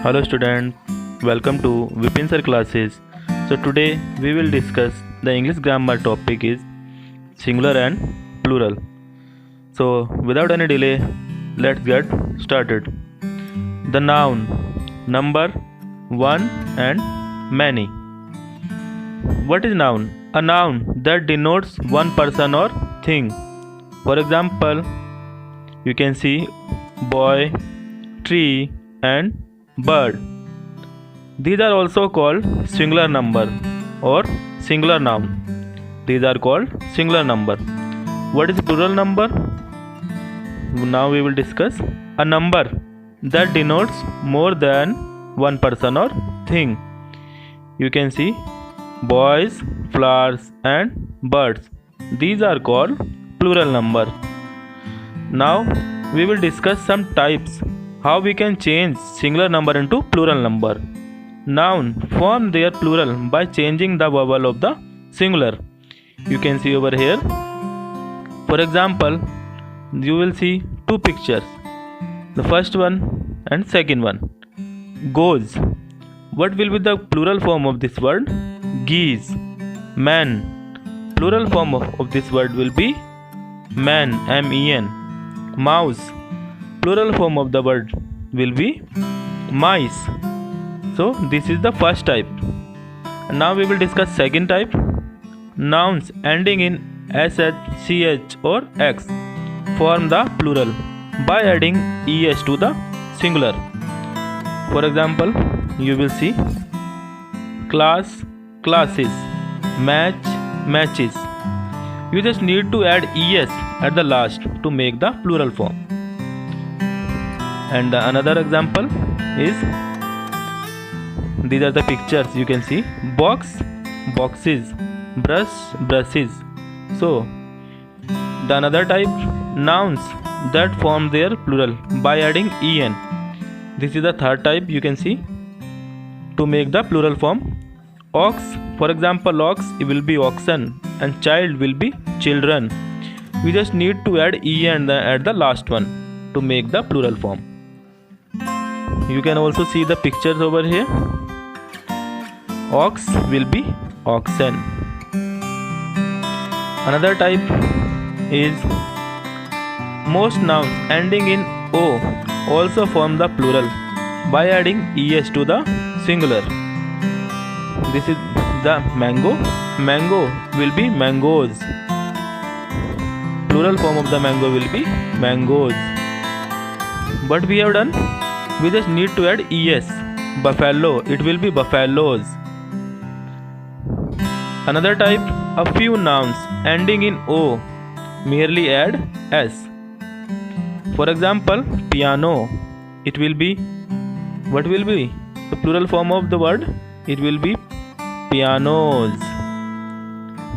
Hello student, welcome to Vipin sir classes. So today we will discuss the English grammar topic is singular and plural. So without any delay, let's get started. The noun, number, one and many. What is noun? A noun that denotes one person or thing. For example, you can see boy, tree and bird. These are also called singular number or singular noun. These are called singular number. What is plural number? Now we will discuss a number that denotes more than one person or thing. You can see boys, flowers and birds. These are called plural number. Now we will discuss some types how we can change singular number into plural number. Noun form their plural by changing the vowel of the singular. You can see over here. For example, you will see two pictures. The first one and second one. Goes. What will be the plural form of this word? Geese. Man. Plural form of this word will be man, M-E-N. Mouse. Plural form of the word will be mice. So this is the first type. Now we will discuss second type. Nouns ending in sh, ch or x form the plural by adding es to the singular. For example, you will see class, classes, match, matches. You just need to add es at the last to make the plural form. And another example is, these are the pictures. You can see box, boxes, brush, brushes. So the another type, nouns that form their plural by adding en. This is the third type. You can see to make the plural form. Ox, for example, ox it will be oxen and child will be children. We just need to add en at the last one to make the plural form. You can also see the pictures over here. Ox will be oxen. Another type is most nouns ending in o also form the plural by adding es to the singular. This is the mango. Mango will be mangoes. Plural form of the mango will be mangoes. What we have done? We just need to add es. Buffalo, it will be buffaloes. Another type, a few nouns ending in o merely add s. For example, piano, it will be, what will be the plural form of the word? It will be pianos.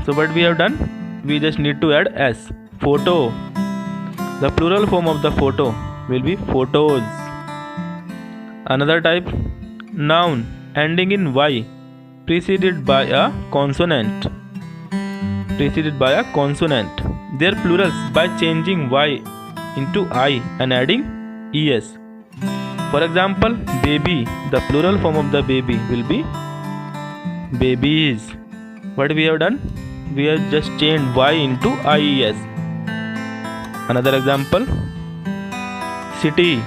So what we have done? We just need to add s. Photo, the plural form of the photo will be photos. Another type, noun ending in y preceded by a consonant. Preceded by a consonant. Their plurals by changing y into I and adding es. For example, baby, the plural form of the baby will be babies. What we have done? We have just changed y into ies. Another example, city,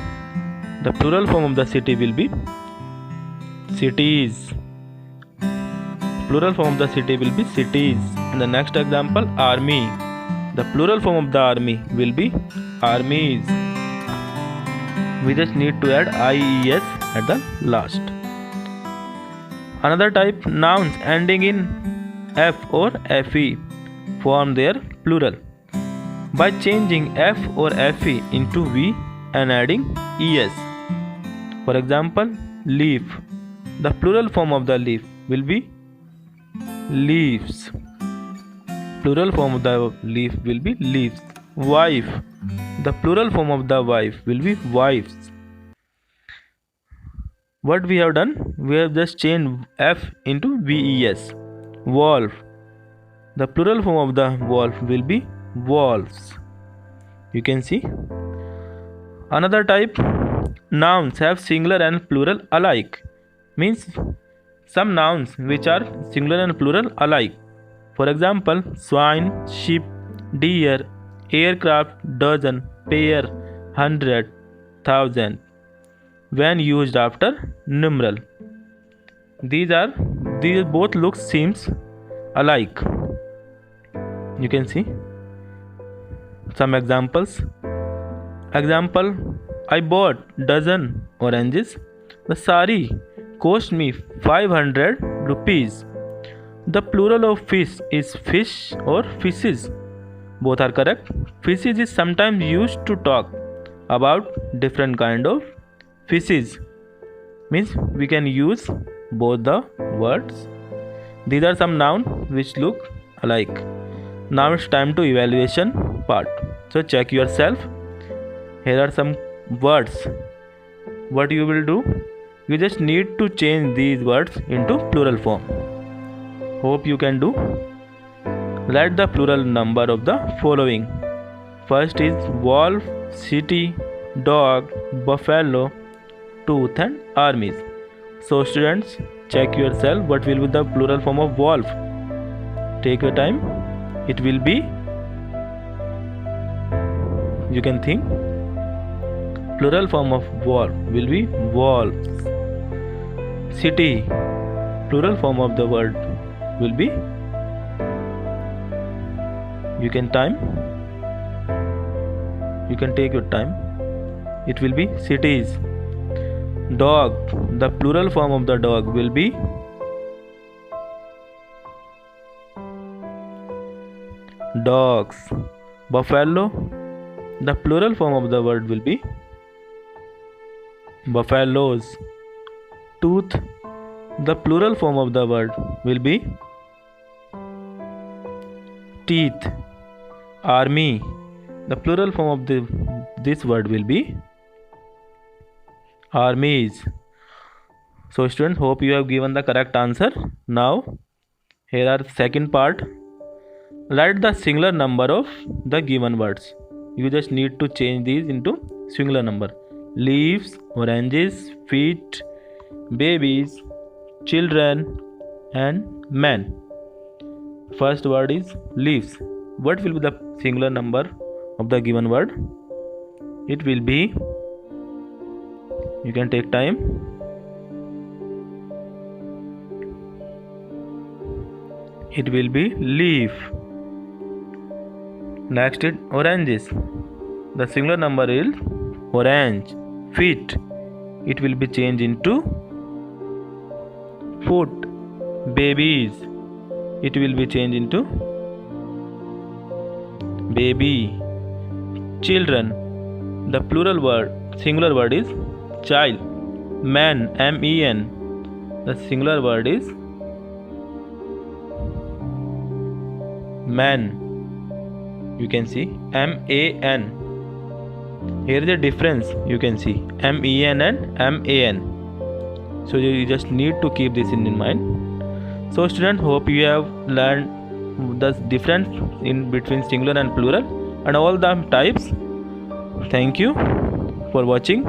the plural form of the city will be cities. Plural form of the city will be cities. And the next example, army, the plural form of the army will be armies. We just need to add ies at the last. Another type, nouns ending in f or fe form their plural by changing f or fe into v and adding es. For example, leaf, the plural form of the leaf will be leaves. Plural form of the leaf will be leaves. Wife, the plural form of the wife will be wives. What we have done? We have just changed f into ves. Wolf, the plural form of the wolf will be wolves. You can see. Another type, nouns have singular and plural alike. Means some nouns which are singular and plural alike. For example, swine, sheep, deer, aircraft, dozen, pair, 100, 1000 when used after numeral. These both look seems alike. You can see some examples. Example, I bought dozen oranges. The sari cost me 500 rupees. The plural of fish is fish or fishes. Both are correct. Fishes is sometimes used to talk about different kind of fishes. Means we can use both the words. These are some nouns which look alike. Now it's time to evaluation part. So check yourself. Here are some words. What you will do? You just need to change these words into plural form. Hope you can do. Write the plural number of the following. First is wolf, city, dog, buffalo, tooth and armies. So students, check yourself what will be the plural form of wolf. Take your time. It will be, you can think, plural form of wolf will be wolves. City, plural form of the word will be, you can take your time. It will be cities. Dog, the plural form of the dog will be dogs. Buffalo, the plural form of the word will be buffaloes. Tooth, the plural form of the word will be teeth. Army, the plural form of this word will be armies. So students, hope you have given the correct answer. Now here are second part. Write the singular number of the given words. You just need to change these into singular number. Leaves, oranges, feet, babies, children and men. First word is leaves. What will be the singular number of the given word? It will be, you can take time. It will be leaf. Next is oranges. The singular number is orange. Feet. It will be changed into foot. Babies. It will be changed into baby. Children. The plural word, singular word is child. Man, M-E-N. The singular word is man. You can see M-A-N. Here is a difference. You can see M-E-N and M-A-N. So you just need to keep this in mind. So students, hope you have learned the difference in between singular and plural and all the types. Thank you for watching.